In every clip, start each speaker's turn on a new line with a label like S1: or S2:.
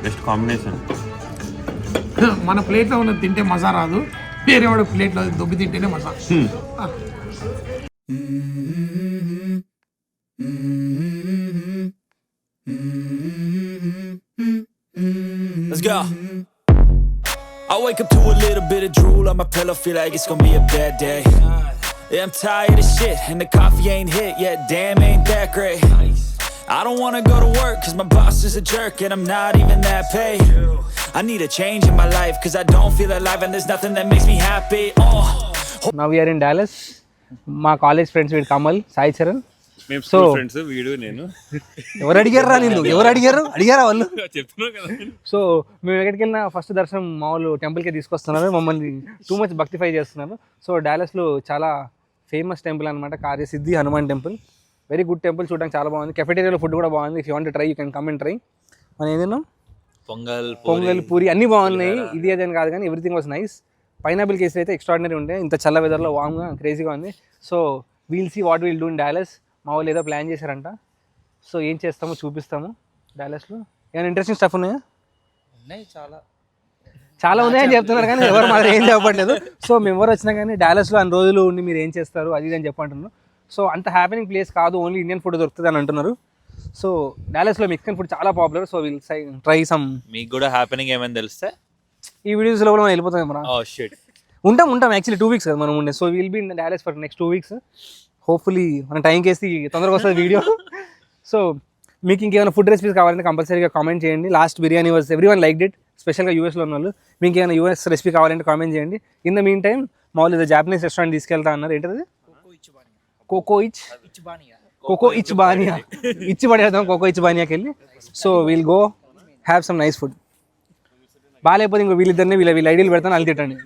S1: Best combination.
S2: మన ప్లేట్లో ఉన్నది తింటే మజా రాదు, వేరే వాడు ప్లేట్లో దొబ్బి తింటేనే మజా.
S3: Let's go. I wake up to a little bit of drool on my pillow, feel like it's gonna be a bad day. Yeah, I'm tired of shit, and the coffee ain't hit yet, damn ain't that great. I don't wanna go to work, cause my boss is a jerk, and I'm not even that paid. I need a change in my life, cause I don't feel alive, and there's nothing that makes me happy.
S4: Now we are in Dallas. మా college friends వీడు Kamal, Sai Charan.
S1: So friends వీడు నేను.
S4: ఎవరు అడిగారా నిన్ను? ఎవరు అడిగారా వాళ్ళు?
S1: చెప్తున్నా కదా.
S4: సో మేము ఎక్కడికి వెళ్ళినా ఫస్ట్ దర్శనం మామూలు టెంపుల్కే తీసుకొస్తున్నారు, మమ్మల్ని టూ మచ్ భక్తిఫై చేస్తున్నారు. సో డాలస్లో చాలా ఫేమస్ టెంపుల్ అనమాట, కార్యసిద్ధి Hanuman temple. Very good temple, చూడడానికి చాలా బాగుంది. కెఫెటేరియాలో ఫుడ్ కూడా బాగుంది. If you want to try you can come and try. మనం ఏదైనా పొంగల్ పూరి అన్నీ బాగున్నాయి. ఇది అదని కాదు కానీ everything was nice. Pineapple kesari అయితే ఎక్స్ట్రాడినరీ ఉండే, ఇంత చల్ల వెదర్లో వామ్గా క్రేజీగా ఉంది. So we'll see what will do in Dallas. మా వాళ్ళు ఏదో ప్లాన్ చేశారంట, సో ఏం చేస్తామో చూపిస్తాము డాలస్లో. ఏమైనా ఇంట్రెస్టింగ్ స్టఫ్ ఉన్నాయా?
S5: ఉన్నాయి,
S4: చాలా ఉన్నాయని చెప్తున్నారు కానీ ఎవరు మాత్రం ఏం చెప్పట్లేదు. సో మేము ఎవరు వచ్చినా కానీ డాలస్లో అన్ని రోజులు ఉండి మీరు ఏం చేస్తారు అది ఇది అని చెప్పంటున్నారు. సో అంత హ్యాపెనింగ్ ప్లేస్ కాదు, ఓన్లీ ఇండియన్ ఫుడ్ దొరుకుతుంది అని అంటున్నారు. సో డాలస్లో మెక్సికన్ ఫుడ్ చాలా popular. So will try some.
S1: మీకు కూడా హ్యాపెనింగ్ ఏమైనా తెలిస్తే
S4: ఈ వీడియోస్లో కూడా మనం వెళ్ళిపోతాం. మనం ఉంటాం యాక్చువల్లీ 2 weeks కదా మనం ఉండే. So will be in Dallas for next 2 weeks. Hopefully మన టైంకి వేసి తొందరగా వస్తుంది వీడియో. సో మీకు ఇంకేమైనా ఫుడ్ రెసిపీస్ కావాలంటే కంపల్సరీగా కామెంట్ చేయండి. Last biryani was every one like it, స్పెషల్గా యూఎస్లో ఉన్న వాళ్ళు. మీకు ఏమైనా యూఎస్ రెసిపీ కావాలంటే కామెంట్ చేయండి. ఇన్ ద మీన్ టైమ్ మామూలు ఏదో జాపనీస్ రెస్టారెంట్ తీసుకెళ్తా అన్నారు. ఏంటది? కోకో ఇచ్ బానియా. ఇచ్చి పడేద్దాం కోకో ఇచ్ బానియాకి వెళ్ళి. So will go have some nice food. బాగాలేకపోతే ఇంకో వీళ్ళిద్దరిని వీళ్ళ ఐడియాలు పెడతాను, అది తిట్టండి.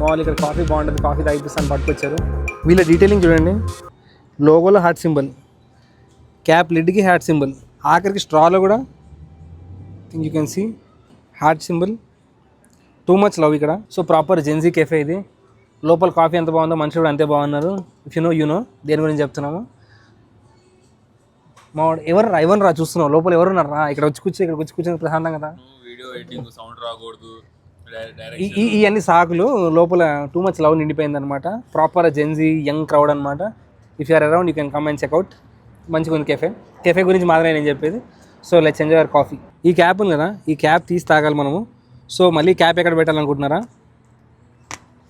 S4: మామూలు ఇక్కడ కాఫీ బాగుంటుంది, కాఫీ తాగిపిస్తాను పట్టుకొచ్చారు. వీళ్ళ డీటెయిలింగ్ చూడండి, లోగోలో హార్ట్ సింబల్, క్యాప్ లిడ్కి హార్ట్ సింబల్, ఆఖరికి స్ట్రాలో కూడా think you can see heart symbol. Too much love ఇక్కడ. సో ప్రాపర్ జెన్జీ కెఫే ఇది. లోపల కాఫీ ఎంత బాగుందో మనుషులు కూడా అంతే బాగున్నారు. ఇఫ్ యూ నో దేని గురించి చెప్తున్నాము. మా ఎవరు రా చూస్తున్నావు, లోపల ఎవరున్నారు రా, ఇక్కడ వచ్చి కూర్చొని ప్రశాంతంగా కదా. ఇవన్నీ సాకులు, లోపల టూ మచ్ లవ్ నిండిపోయింది అనమాట. ప్రాపర్ జెన్జీ యంగ్ క్రౌడ్ అనమాట. If you are around you can come and check out. మంచిగా ఉంది కెఫే గురించి మాత్రమే నేను చెప్పేది. So let's enjoy our coffee. ఈ క్యాప్ ఉంది కదా, ఈ క్యాప్ తీసి తాగాలి మనము. సో మళ్ళీ క్యాప్ ఎక్కడ పెట్టాలనుకుంటున్నారా?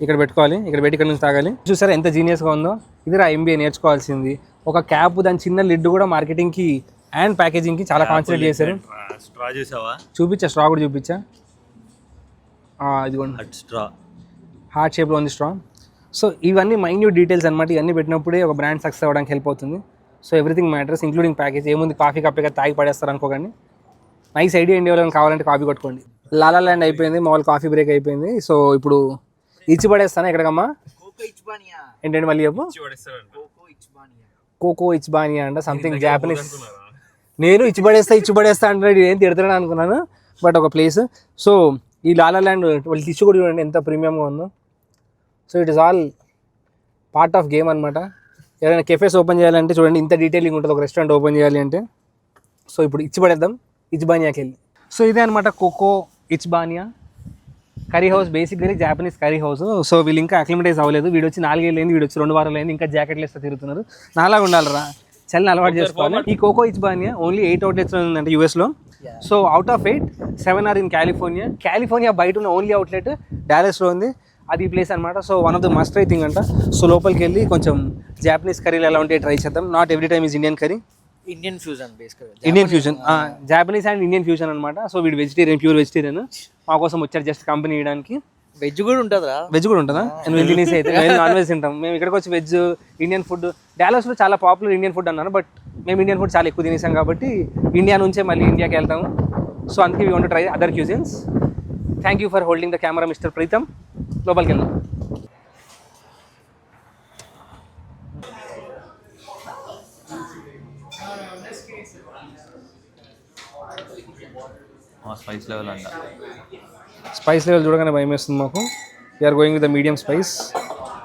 S4: ఇక్కడ పెట్టుకోవాలి, ఇక్కడ పెట్టి ఇక్కడ నుంచి తాగాలి. చూసారా ఎంత జీనియస్గా ఉందో. ఇది MBA నేర్చుకోవాల్సింది. ఒక క్యాప్, దాని చిన్న లిడ్ కూడా మార్కెటింగ్కి అండ్ ప్యాకేజింగ్కి చాలా కాన్సన్ట్రేట్ చేశారు. స్ట్రా కూడా చూపించా. ఇదిగోండి స్ట్రా, హార్ట్ షేప్లో ఉంది స్ట్రా. సో ఇవన్నీ మైన్యూట్ డీటెయిల్స్ అనమాట. ఇవన్నీ పెట్టినప్పుడే ఒక బ్రాండ్ సక్సెస్ అవ్వడానికి హెల్ప్ అవుతుంది. So everything matters including package. ఏముంది కాఫీ కప్పగా తాగి పడేస్తారు అనుకోకండి. Nice idea. ఇండియాలో కావాలంటే కాఫీ కొట్టుకోండి. లాలా ల్యాండ్ అయిపోయింది, మామూలు కాఫీ బ్రేక్ అయిపోయింది. సో ఇప్పుడు ఇచ్చి పడేస్తాను. ఎక్కడికమ్మా ఏంటంటే మళ్ళీ చెప్పు. కోకో ఇచ్ బానియా అంట, సంథింగ్ జాపనీస్. నేను ఇచ్చి పడేస్తా అంటే ఏం తిడతాడని అనుకున్నాను, బట్ ఒక ప్లేస్. సో ఈ లాలా ల్యాండ్ వాళ్ళు టిష్యూ కూడా చూడండి ఎంత ప్రీమియంగా ఉందో. So it is all part of game అనమాట. ఎవరైనా కెఫేస్ ఓపెన్ చేయాలంటే చూడండి ఇంత డీటెయిలింగ్ ఉంటుంది ఒక రెస్టారెంట్ ఓపెన్ చేయాలి అంటే. సో ఇప్పుడు ఇచ్చి పడేద్దాం ఇచ్ బానియాకి వెళ్ళి. సో ఇదే అనమాట కోకో ఇచ్ బానియా కర్రీ హౌస్. బేసిక్గా జాపనీస్ కర్రీ హౌస్. సో వీళ్ళు ఇంకా అక్లిమటైజ్ అవ్వలేదు. వీడు వచ్చి 4 ఏళ్ళు అయింది, వీడు వచ్చి 2 వారాలు అయింది, ఇంకా జాకెట్లు వేస్తే తిరుగుతున్నారు. నాలాగా ఉండాలిరా, చల్లని అలవాటు చేసుకోవాలి. ఈ కోకో ఇచ్ బానియా ఓన్లీ 8 outlets ఉందంటే యూఎస్లో. So out of 8, 7 are in California బయట ఉన్న ఓన్లీ అవుట్లెట్ డాలస్లో ఉంది. అది ప్లేస్ అనమాట. So one of the must try thing అంట. సో లోపలికి వెళ్ళి కొంచెం జాపనీస్ కర్రీలు ఎలా ఉంటాయి ట్రై చేద్దాం. Not every time is Indian curry,
S5: Indian fusion బేసిక్గా.
S4: Indian fusion, Japanese and Indian fusion అనమాట. సో వీడు వెజిటేరియన్, ప్యూర్ వెజిటేరియన్. మా కోసం వచ్చారు జస్ట్ కంపెనీ ఇవ్వడానికి.
S5: వెజ్ కూడా ఉంటుందా?
S4: వెజ్ కూడా ఉంటుందా? వెజ్ తినేసి అయితే మేము నాన్ వెజ్ తింటాం. మేము ఇక్కడికి వచ్చి వెజ్ ఇండియన్ ఫుడ్ డాలస్లో చాలా పాపులర్ ఇండియన్ ఫుడ్ అన్నారు, బట్ మేము ఇండియన్ ఫుడ్ చాలా ఎక్కువ తినేసాం కాబట్టి ఇండియా నుంచే మళ్ళీ ఇండియాకి వెళ్తాము. సో అందుకే we want to try other cuisines. Thank you for holding the camera mister Pritam. లోపలికి వెళ్దాం. స్పైస్ లెవెల్ చూడగానే భయం వేస్తుంది మాకు. We are going with the medium spice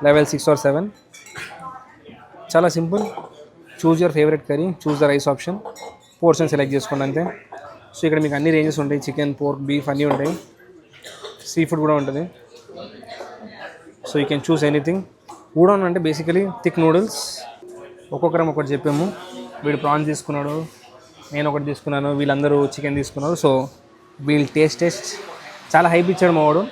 S4: level 6 or 7. చాలా simple. Choose your favourite curry, choose the rice option, portion select చేసుకోండి అంతే. So ఇక్కడ మీకు అన్ని రేంజెస్ ఉంటాయి, చికెన్, పోర్క్, బీఫ్ అన్నీ ఉంటాయి, సీ ఫుడ్ కూడా ఉంటుంది. So you can choose anything. Udon అంటే బేసికలీ థిక్ నూడిల్స్. ఒక్కొక్కరం ఒకటి చెప్పాము. వీడు ప్రాన్స్ తీసుకున్నాడు, నేను ఒకటి తీసుకున్నాను, వీళ్ళందరూ చికెన్ తీసుకున్నారు. సో వీళ్ళు టేస్ట్ చాలా హైప్ ఇచ్చాడు మావాడు.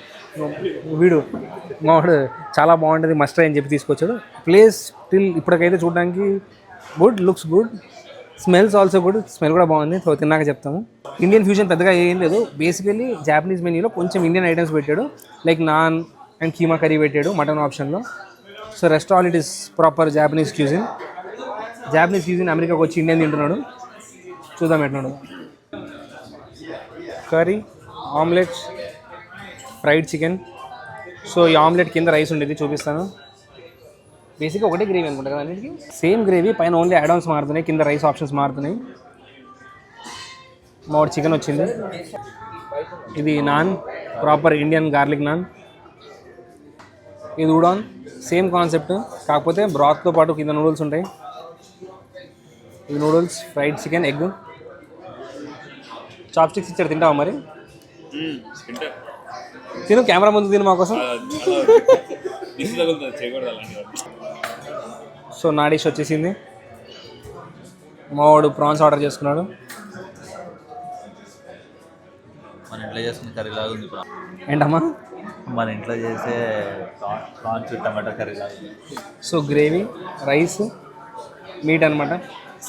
S4: మావాడు చాలా బాగుంటుంది, మస్ట్ ట్రై అని చెప్పి తీసుకొచ్చాడు. ప్లేస్ స్టిల్ ఇప్పటికైతే చూడడానికి good, looks good, smells also good. Smell కూడా బాగుంది. సో తిన్నాక చెప్తాము. ఇండియన్ ఫ్యూజన్ పెద్దగా ఏం లేదు. బేసికలీ జాపనీస్ మెన్యూలో కొంచెం ఇండియన్ ఐటమ్స్ పెట్టాడు. Like naan and keema curry పెట్టాడు మటన్ ఆప్షన్లో. So rest all it is proper Japanese cuisine. Japanese cuisine అమెరికాకి వచ్చి ఇండియన్ తింటున్నాడు. చూద్దాం ఎట్లున్నాడు. Curry, omelette, fried chicken. So ఈ ఆమ్లెట్ కింద రైస్ ఉండేది, చూపిస్తాను. బేసిక్గా ఒకటే గ్రేవీ అనుకుంటా కదా అన్నిటికీ. సేమ్ గ్రేవీ, పైన ఓన్లీ యాడ్-ఆన్స్ మారుతున్నాయి, కింద రైస్ ఆప్షన్స్ మారుతున్నాయి. మామిడి చికెన్ వచ్చింది. ఇది naan, proper Indian garlic naan. ఇది ఉడాన్, సేమ్ కాన్సెప్ట్, కాకపోతే బ్రాత్తో పాటు కింద నూడిల్స్ ఉంటాయి. ఇది noodles, fried chicken, egg. Chopsticks ఇచ్చాడు, తింటావా మరి? తిను, కెమెరా ముందు తిను మా కోసం. సో నా డిష్ వచ్చేసింది. మావాడు ప్రాన్స్ ఆర్డర్ చేసుకున్నాడు.
S1: మన ఇంట్లో చేసుకునే కర్రీ లాగా ఉంది.
S4: ఏంటమ్మా?
S1: మన ఇంట్లో చేసే ప్రాన్స్ టమాటా కర్రీ లాగా ఉంది.
S4: సో గ్రేవీ, రైస్, మీట్ అనమాట.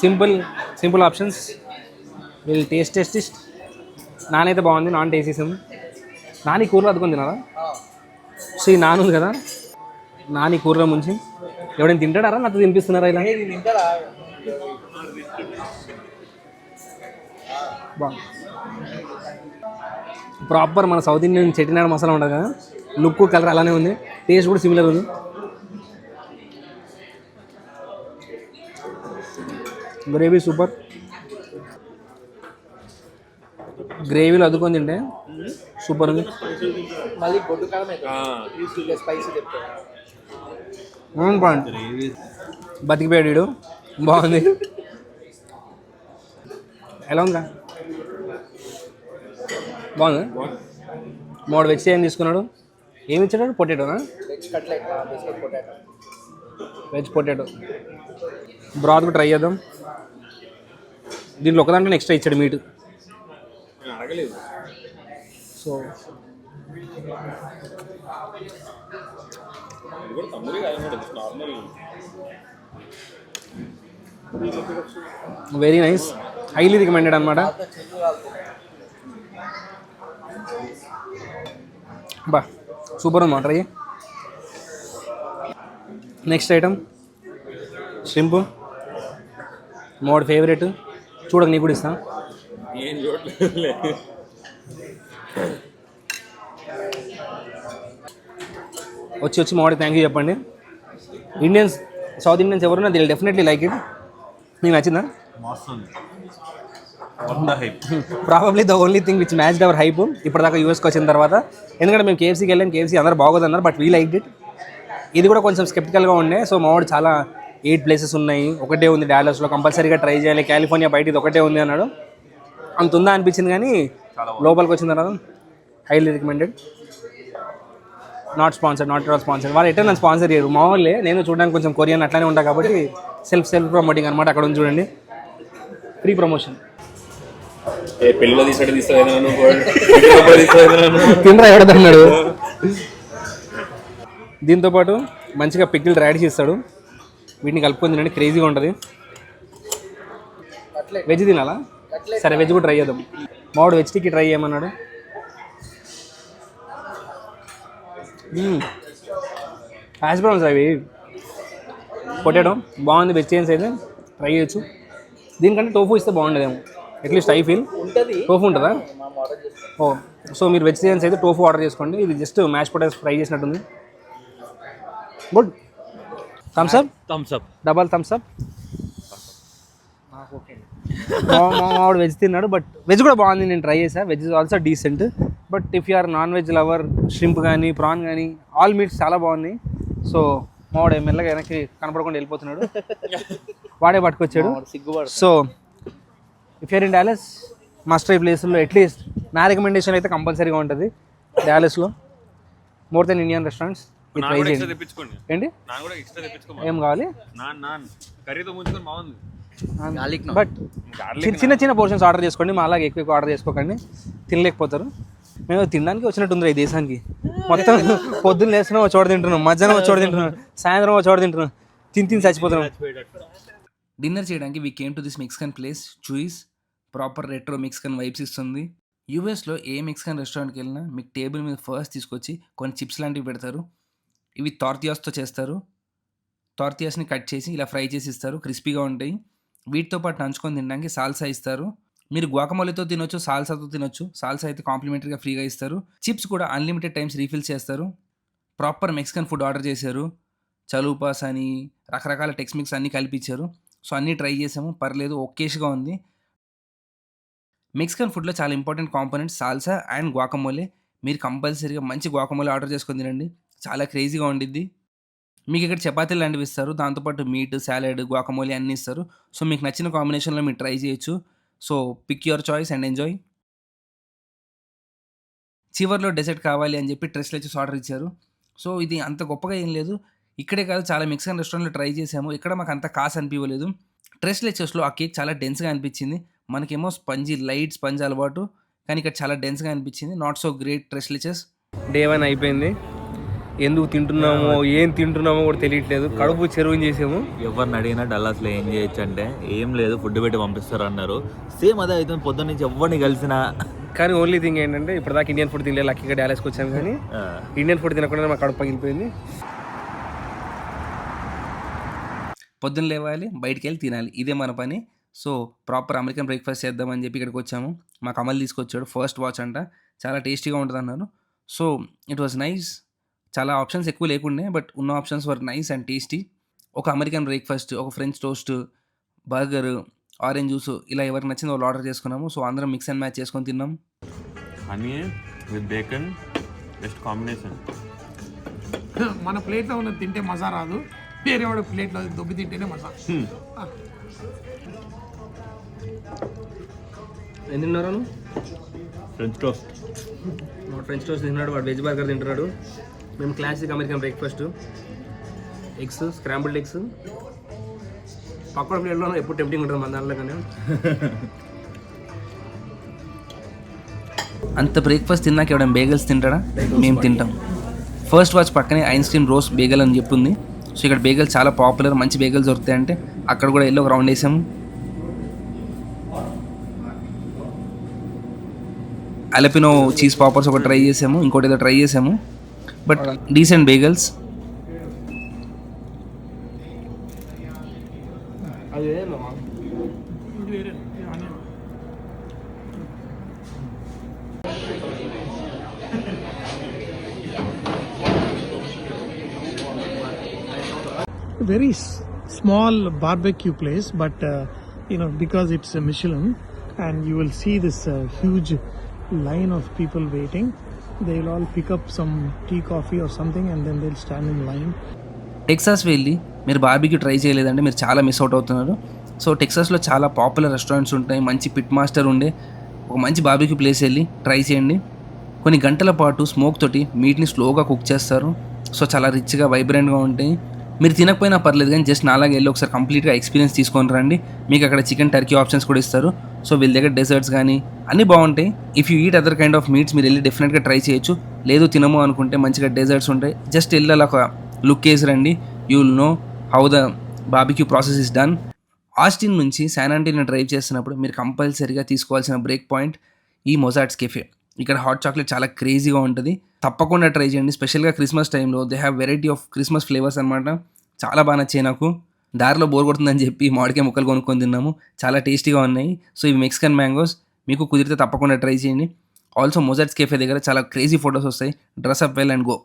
S4: Simple options. వీళ్ళు టేస్ట్. నాన్ అయితే బాగుంది, నాన్ టేస్ట్. నాని కూరలో అద్దుకొని తినాలా? సో ఈ నాన్ ఉంది కదా, నాని కూరలో ముంచి ఎవడైనా తింటాడారా? నాతో తినిపిస్తున్నారా ఇలా? బాగుంది. ప్రాపర్ మన సౌత్ ఇండియన్ చెట్టినాడు మసాలా ఉంటుంది కదా, లుక్ కలర్ అలానే ఉంది, టేస్ట్ కూడా సిమిలర్ ఉంది. Gravy super. గ్రేవీలో అద్దుకొని తింటే సూపర్ ఉంది.
S5: మళ్ళీ గొడ్డు కారం స్పైసీ చెప్తాను.
S4: బతికిపోయాడు వీడు. బాగుంది. ఎలా ఉందా? బాగుంది. మూడు వెజ్ ఏం తీసుకున్నాడు? ఏమి ఇచ్చాడు? పొటాటోనా? Veg potato. బ్రాత్ కూడా ట్రై చేద్దాం. దీంట్లో ఒక దాంట్లో ఎక్స్ట్రా ఇచ్చాడు meat. So very nice, highly recommended అనమాట. బా సూపర్ అన్నమాట. ట్రై. నెక్స్ట్ ఐటమ్ ష్రింప్, మోడ్ ఫేవరెట్. చూడక నీకు కూడా ఇస్తా.
S1: ఏం చూడలేదు.
S4: వచ్చి మోడీ థ్యాంక్ యూ చెప్పండి. ఇండియన్స్, సౌత్ ఇండియన్స్ ఎవరున్నా దిల్ డెఫినెట్లీ లైక్ ఇట్. మీకు నచ్చిందా? Probably the only thing which matched our hype ఇప్పటిదాకా యూఎస్కి వచ్చిన తర్వాత. ఎందుకంటే మేము కేఎఫ్సీకి వెళ్ళాం, కేఎఫ్సీ అందరూ బాగోదన్నారు, బట్ వీ లైక్ ఇట్. ఇది కూడా కొంచెం స్కెప్టికల్గా ఉండే. సో మావాడు చాలా 8 ప్లేసెస్ ఉన్నాయి, ఒకటే ఉంది డాలస్లో, కంపల్సరీగా ట్రై చేయాలి, కాలిఫోర్నియా బయట ఇది ఒకటే ఉంది అన్నాడు. అంత ఉందా అనిపించింది, కానీ లోపలికి వచ్చిన తర్వాత highly recommended. Not sponsored, not all sponsored. వాళ్ళు ఎట్లా నన్ను స్పాన్సర్ చేయరు, మా వాళ్ళే. నేను చూడడానికి కొంచెం కొరియన్ అట్లానే ఉంటా కాబట్టి సెల్ఫ్ ప్రమోటింగ్ అనమాట. అక్కడ ఉంది చూడండి, ఫ్రీ ప్రమోషన్.
S1: పెళ్ళిలో
S4: తినరా ఎవడదన్నాడు. దీంతోపాటు మంచిగా పికిల్ రాడిష్ ఇస్తాడు, వీటిని కలుపుకొని తినండి, క్రేజీగా ఉంటుంది. వెజ్ తినాలా? సరే వెజ్ కూడా ట్రై చేద్దాం. మావాడు వెజ్ టిక్కి ట్రై చేయమన్నాడు. హ్యాష్ బ్రౌన్స్ అవి, పొటాటో బాగుంది. వెజిటేరియన్స్ అయితే ట్రై చేయొచ్చు. దీనికంటే టోఫు ఇస్తే బాగుండేదేమో, అట్లీస్ట్ ఐ ఫీల్. టోఫు ఉంటుందా? ఓ, సో మీరు వెజిటేరియన్స్ అయితే టోఫు ఆర్డర్ చేసుకోండి. ఇది జస్ట్ మ్యాష్ పొటాటోస్ ఫ్రై చేసినట్టుంది. Good. Thumbs up, double thumbs up. మావాడు వెజ్ తిన్నాడు, బట్ వెజ్ కూడా బాగుంది. నేను ట్రై చేశాను. Veg is also decent, but if you are non veg lover shrimp కానీ ప్రాన్ కానీ ఆల్ మీట్స్ చాలా బాగున్నాయి. సో మావాడు మెల్లగా వెనక్కి కనపడకుండా వెళ్ళిపోతున్నాడు, వాడే పట్టుకొచ్చాడు.
S5: సిగ్గుపడు.
S4: So if you're in Dallas must try ప్లేస్లో అట్లీస్ట్ నా రికమెండేషన్ అయితే కంపల్సరీగా ఉంటుంది డాలస్లో. More than Indian restaurants try చేయండి. ఏంటి ఏం కావాలి? బట్ చిన్న చిన్న పోర్షన్స్ ఆర్డర్ చేసుకోండి, మా అలాగే ఎక్కువ ఆర్డర్ చేసుకోకండి, తినలేకపోతారు. మేము తినడానికి వచ్చినట్టుంది ఈ దేశానికి. మొత్తం పొద్దున్న లేస్తున్నాం ఒక చోట తింటున్నాం, మధ్యాహ్నం ఒక చోట తింటున్నాం, సాయంత్రం ఒక చోట తింటున్నాం, తిని చచ్చిపోతున్నాం. డిన్నర్ చేయడానికి we came to this Mexican place Chuy's. Proper retro Mexican vibes ఇస్తుంది. యూఎస్లో ఏ మెక్సికన్ రెస్టారెంట్కి వెళ్ళినా మీకు టేబుల్ మీద ఫస్ట్ తీసుకొచ్చి కొన్ని చిప్స్ లాంటివి పెడతారు. ఇవి టార్టియాస్తో చేస్తారు. టార్టియాస్ని కట్ చేసి ఇలా ఫ్రై చేసి ఇస్తారు, క్రిస్పీగా ఉంటాయి. వీటితో పాటు నంచుకొని తినడానికి సాల్సా ఇస్తారు. మీరు గువాకమోలీతో తినొచ్చు, సాల్సాతో తినొచ్చు. సాల్సా అయితే కాంప్లిమెంటరీగా ఫ్రీగా ఇస్తారు. చిప్స్ కూడా అన్లిమిటెడ్ టైమ్స్ రీఫిల్ చేస్తారు. ప్రాపర్ మెక్సికన్ ఫుడ్ ఆర్డర్ చేశారు. చలూపాస్ అని రకరకాల టెక్స్మిక్స్ అన్నీ కలిపించారు. సో అన్నీ ట్రై చేసాము, పర్లేదు, ఓకేష్గా ఉంది. మెక్సికన్ ఫుడ్లో చాలా ఇంపార్టెంట్ కాంపోనెంట్స్ సాల్సా అండ్ గువాకమోలే. మీరు కంపల్సరీగా మంచి గువాకమోలే ఆర్డర్ చేసుకొని తినండి, చాలా క్రేజీగా ఉండిద్ది. మీకు ఇక్కడ చపాతీలు లాంటివి ఇస్తారు, దాంతోపాటు మీట్, సాలెడ్, గువాకమోలే అన్నీ ఇస్తారు. సో మీకు నచ్చిన కాంబినేషన్లో మీరు ట్రై చేయొచ్చు. So pick your choice and enjoy. చివర్లో డెజర్ట్ కావాలి అని చెప్పి ట్రెస్ లెచెస్ ఆర్డర్ ఇచ్చారు. సో ఇది అంత గొప్పగా ఏం లేదు. ఇక్కడే కాదు, చాలా మెక్సికన్ రెస్టారెంట్లో ట్రై చేసాము, ఇక్కడ మాకు అంత కాసు అనిపించలేదు. ట్రెస్ లెచెస్లో ఆ కేక్ చాలా డెన్స్గా అనిపించింది. మనకేమో లైట్ స్పంజ్ అలవాటు, కానీ ఇక్కడ చాలా డెన్స్గా అనిపించింది. Not so great tres leches. Day 1 అయిపోయింది. ఎందుకు తింటున్నామో ఏం తింటున్నామో కూడా తెలియట్లేదు, కడుపు చెరువుని చేసాము.
S1: ఎవరిని అడిగినా డల్లాస్లో ఏం చేయొచ్చు అంటే ఏం లేదు, ఫుడ్ పెట్టి పంపిస్తారు అన్నారు. సేమ్ అదే అవుతుంది, పొద్దున్న నుంచి ఎవరిని కలిసినా.
S4: కానీ ఓన్లీ థింగ్ ఏంటంటే ఇప్పటిదాకా ఇండియన్ ఫుడ్ తినలేదు, లక్కీగా డాలస్కి వచ్చాము. కానీ ఇండియన్ ఫుడ్ తినకుండా మా కడుపు పగిలిపోయింది. పొద్దున్న లేవాలి, బయటికి వెళ్ళి తినాలి, ఇదే మన పని. సో ప్రాపర్ అమెరికన్ బ్రేక్ఫాస్ట్ చేద్దామని చెప్పి ఇక్కడికి వచ్చాము. మాకు అమలు తీసుకొచ్చాడు, ఫస్ట్ వాచ్ అంట, చాలా టేస్టీగా ఉంటుంది అన్నారు. So it was nice. చాలా ఆప్షన్స్ ఎక్కువ లేకుండే, బట్ ఉన్న options were nice and tasty. ఒక అమెరికన్ బ్రేక్ఫాస్ట్, ఒక French toast, burger, orange juice, ఇలా ఎవరికి నచ్చింది వాళ్ళు ఆర్డర్ చేసుకున్నాము. సో అందరం మిక్స్ అండ్ మ్యాచ్ చేసుకొని తిన్నాం.
S6: Honey with bacon best combination.
S2: మన ప్లేట్లో ఉన్నది తింటే మజా రాదు, వేరే వాడు ప్లేట్లో దొబ్బి తింటేనే మజా.
S4: ఏం తిన్నారు?
S6: French toast.
S4: ఫ్రెంచ్ టోస్ట్ తిన్నాడు, వాడు వెజ్ బర్గర్ తింటున్నాడు. మేము classic American breakfast, eggs, scrambled eggs. పక్కన ప్లేట్లో ఎప్పుడు టెంప్టింగ్ ఉంటుంది మన దాంట్లో. కానీ అంత బ్రేక్ఫాస్ట్ తిన్నాక ఎవడ బేగల్స్ తింటాడా? మేము తింటాం. ఫస్ట్ వాచ్ పక్కనే ఐస్ క్రీమ్ రోస్ట్ బేగల్ అని చెప్పింది. సో ఇక్కడ బేగల్ చాలా పాపులర్, మంచి బేగల్స్ దొరుకుతాయంటే అక్కడ కూడా వెళ్ళి ఒక రౌండ్ వేసాము. అలపినో చీజ్ పాపర్స్ ఒకటి ట్రై చేసాము, ఇంకోటి ఏదో ట్రై చేసాము, but decent bagels.
S2: Very small barbecue place, but because it's a Michelin, and you will see this huge line of people waiting. They'll all pick up some tea, coffee or something, and then they'll stand in line.
S4: Texas వెళ్ళి మీరు barbecue try చేయలేదంటే మీరు చాలా miss out అవుతున్నారు. So టెక్సాస్లో చాలా popular restaurants ఉంటాయి, మంచి pit master ఉండే ఒక మంచి బార్బీక్యూ ప్లేస్ వెళ్ళి ట్రై చేయండి. కొన్ని గంటల పాటు స్మోక్ తోటి మీట్ని స్లోగా కుక్ చేస్తారు. సో చాలా రిచ్గా, వైబ్రెంట్గా ఉంటాయి. మీరు తినకపోయినా పర్లేదు, కానీ జస్ట్ నాలాగే వెళ్ళి ఒకసారి కంప్లీట్గా ఎక్స్పీరియన్స్ తీసుకొని రండి. మీకు అక్కడ చికెన్, టర్కీ ఆప్షన్స్ కూడా ఇస్తారు. సో వీళ్ళ దగ్గర డెజర్ట్స్ కానీ అన్నీ బాగుంటాయి. If you eat other kind of meats మీరు వెళ్ళి డెఫినెట్గా ట్రై చేయొచ్చు. లేదు తినము అనుకుంటే మంచిగా డెజర్ట్స్ ఉంటాయి, జస్ట్ వెళ్ళి అలా ఒక లుక్ వేసి రండి. You will know how the barbecue process is done. Austin నుంచి శాన్ ఆంటోనియో డ్రైవ్ చేస్తున్నప్పుడు మీరు కంపల్సరీగా తీసుకోవాల్సిన బ్రేక్ పాయింట్ ఈ మొజార్ట్స్ కెఫే. ఇక్కడ హాట్ చాక్లెట్ చాలా క్రేజీగా ఉంటుంది, తప్పకుండా ట్రై చేయండి. స్పెషల్గా క్రిస్మస్ టైంలో they have variety of Christmas flavours అనమాట. చాలా బాగా నచ్చాయి నాకు. దారిలో బోర్ కొడుతుందని చెప్పి మామిడికాయ ముక్కలు కొనుక్కొని తిన్నాము, చాలా టేస్టీగా ఉన్నాయి. సో ఇవి మెక్సికన్ మ్యాంగోస్, మీకు కుదిరితే తప్పకుండా ట్రై చేయండి. ఆల్సో మొజార్ట్స్ కెఫే దగ్గర చాలా క్రేజీ ఫొటోస్ వస్తాయి. Dress up well and go.